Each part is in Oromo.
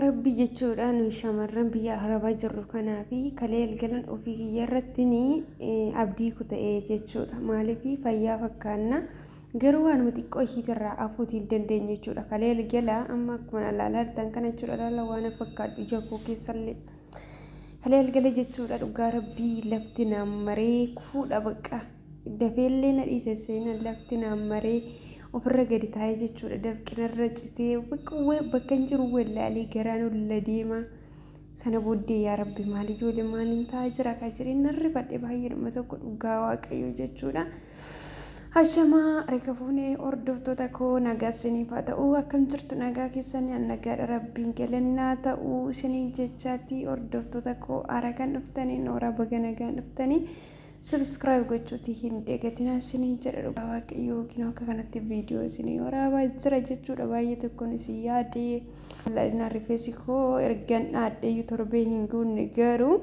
Rabbi jechuudhaan shamarran biyya Arabaa jirru kanaafi kaleel galan ofii kiyyarrattini abdii kuta'ee jechuudha. Maaliif fayyaa fakkaanna garuu waanuma xiqqoo ishiitirraa afuutii hin dandeenye jechuudha. Kaleel gala amma akkuma ilaalaa jirtan kana jechuudha. Laala waan fakkaadhu ija koo keessallee kaleel gala jechuudha. Dhugaa Rabbii lafti naammaree kuudha baqa dafeellee na dhiise seenaa lafti naammaree. ofirra gadi taa'ee jechuudha dafqinarra citee bakka hin jiru wallaalee garaan olla deema sana booddee yaa rabbi maal ijoollee maaliin taa'aa jira ka jireen narri fadhe baay'eedhuma tokko dhugaa waaqayyo jechuudha. Hashamaa rika fuunee hordoftoota koo nagaa isiniif haa ta'u akkam jirtu nagaa keessanii nagaadha rabbiin galannaa ta'uu isiniin jechaatti hordoftoota koo aara kan dhuftanii nooraa baga nagaan dhuftanii. Subscribe gochuuti hin deeggatina isiniin jedha dhugaa waaqayyoo yookiin akka kanatti viidiyoo isinii waraabaa jira jechuudha. Baay'ee tokkoon isin yaadee lalina rifeensi koo ergan dhaadheeyyuu torbee hin guunne garuu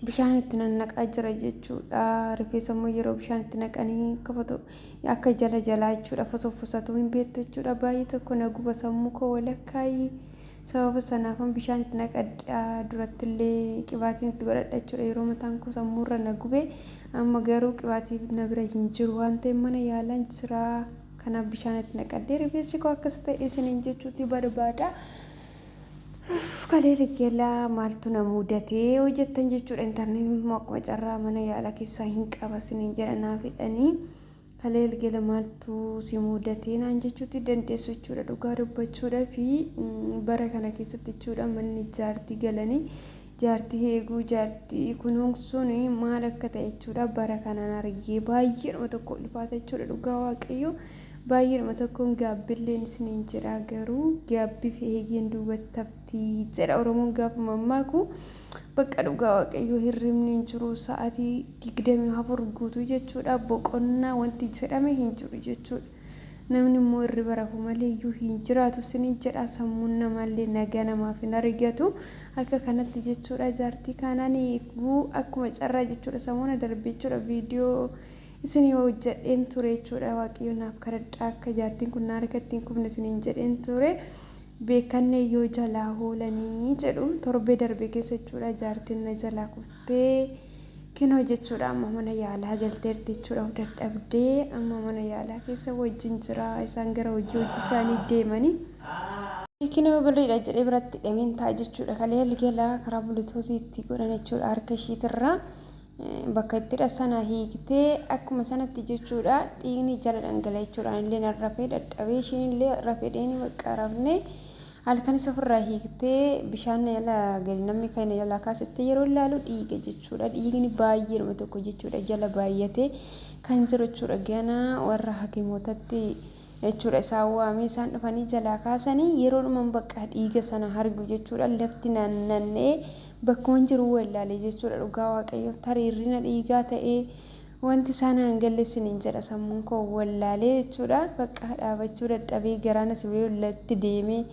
bishaan itti naqaa jira jechuudha. Rifeensa immoo yeroo bishaan itti naqanii akka jala jalaa jechuudha fosofosatu hin beektu jechuudha. Baay'ee tokko naguba sammuu koo walakkaayii. Sababa sanaafan bishaan itti naqadhaa durattillee qibaatiin itti godhadha jechuudha. Yeroo mataan koo sammuurra na gube amma garuu qibaatii na bira hin jiru waan ta'eef mana yaalaan jira. Kanaaf bishaan itti naqadhee rifeensi koo akkas ta'e isiniin jechuutti barbaada. Kaleel galaa maaltu na mudatee hojjettan jechuudha. Intarneetiin immoo akkuma carraa mana yaalaa keessaa hin qaba isiniin jedha naaf hidhanii. Kaleel gala maaltu si mudatee naan jechuutti dandeessu jechuudha. Dhugaa dubbachuudhaa fi bara kana keessatti jechuudha manni jaartii galanii jaartii eeguu jaartii kunuunsuun maal akka ta'e jechuudha. Bara kanaan argee baay'eedhuma tokko ulfaata jechuudha. Dhugaa waaqayyoo baay'eedhuma tokkoon gaabbilleen isiniin jedha garuu gaabbii fi eegeen duubatti haftii jedha Oromoon gaafa mammaaku. Bakka dhugaa waaqayyoo hirribni hin jiru sa'aatii 24 guutuu jechuudha. Boqonnaa wanti jedhame hin jiru jechuudha. Namni immoo hirriba rafu malee iyyuu hin jiraatu isiniin jedha. Sammuun namaallee nagaa namaaf hin argatu akka kanatti jechuudha. Jaartii kanaan eeguu akkuma carraa jechuudha. Sammuuna darbe jechuudha viidiyoo isinii hojjedheen ture jechuudha. Waaqayyo naaf kadhadhaa akka jaartiin kun na harkatti hin kufne isiniin jedheen ture. Beekanne yoo jalaa hoolanii jedhu torbee darbe keessa jechuudha. Jaartiin na jalaa kuftee kinoo jechuudha. Amma mana yaalaa galteerti jechuudha. Dadhabdee amma mana yaalaa keessa wajjin jira. Isaan gara hojii isaanii deemanii. Kinoo birriidha jedhee biratti hidhameen ta'a jechuudha. Kaleel galaa karaa buluutuusiitti godhan jechuudha. Harka ishiitirraa bakka itti dhasana hiiktee akkuma sanatti jechuudha. Dhiigni jala dhangala'e jechuudha. Illee narrafee dadhabee ishiin illee rafee dheeni bakka rafnee. Halkanis ofirraa hiiktee bishaan jala gadi namni kan jala kaasatti yeroo ilaalu dhiiga jechuudha. Dhiigni baay'eedhuma tokko jechuudha. Jala baay'atee kan jiru jechuudha. Ganaa warra hakimootatti jechuudha. Isaan waamee isaan dhufanii jala kaasanii yeroo dhuman bakka dhiiga sana argu jechuudha. Lafti naanna'ee bakkuma jiru wallaalee jechuudha. Dhugaa waaqayyoo tariirrina dhiigaa ta'ee wanti isaan hangalleessiniin jedha sammuun koo wallaalee jechuudha. Bakka dhaabachuu dadhabee garaan asii olatti deemee.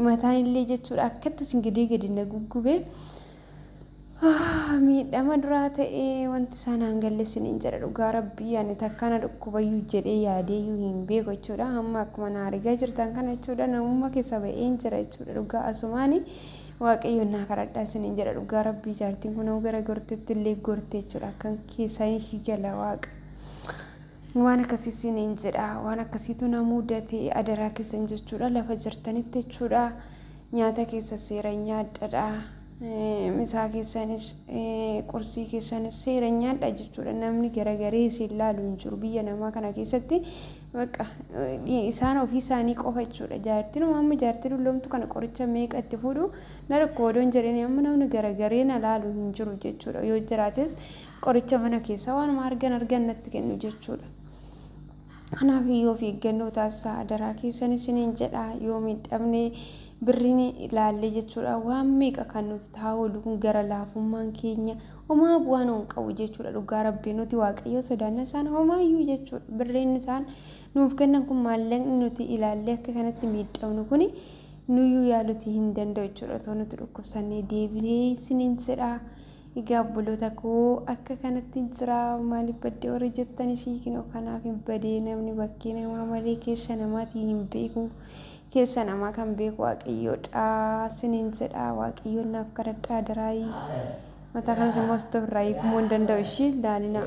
Mataan illee jechuudha akkatti singidee gadi na guggubee miidhama duraa ta'ee wanti isaan hangalleessiniin jedha. Dhugaa Rabbii ani takkana dhukkubayyuu jedhee yaadeeyyuu hin beeku jechuudha. Amma akkuma na argaa jirtan kana jechuudha namummaa keessa ba'een jira jechuudha. Dhugaa asumaanii waaqayyoon naa kadhadhaa isiniin jedha. Dhugaa Rabbii jaartiin kun gara gorteetti illee gortee jechuudha. Akkan keessaa ishii gala waaqa. Waan akkasii isiniin jedha. Waan akkasiitu na mudate adaraa keessan jechuudha. Lafa jirtanitti jechuudha. Nyaata keessa seera nyaadhadha. Misaa keessanis qursii keessanis seera nyaadha jechuudha. Namni garagaree isin ilaalu hin jiru biyya namaa kana keessatti. Bakka isaan ofii isaanii qofa jechuudha. Jaartiin amma jaartiin ulloomtu kana qoricha meeqa itti fuudhu na rakkoo odoon jedhanii amma namni garagaree na ilaalu hin jiru jechuudha. Yoo jiraates qoricha mana keessa waanuma argan natti kennu jechuudha. Kanaaf yoo of eeggannoo taasisaa adaraa keessan isiniin jedha. Yoo miidhamne birriin ilaallee jechuudha. Waan meeqa kan nuti taa'u kun gara laafummaan keenya homaa bu'aan hin qabu jechuudha. Dhugaa Rabbii nuti waaqayyo sodaanna isaan homaayyuu jechuudha. Birriin isaan nuuf kennan kun maallaqni nuti ilaallee akka kanatti miidhamnu kuni nuyyuu yaaluti hin danda'u jechuudha. Otoo nuti dhukkubsannee deebinee isiniin jedha. Egaa obboloota koo akka kanatti jira maaliif baddee warri jettanii shiikinoo kanaaf hin badee namni bakkee namaa malee keessa namaatii hin beeku. keessa namaa kan beeku waaqayyoodha siniin jedha waaqayyoon naaf kadhadhaa daraayi mataa kanas immoo asirraa hiikumuu hin danda'u ishii ilaalina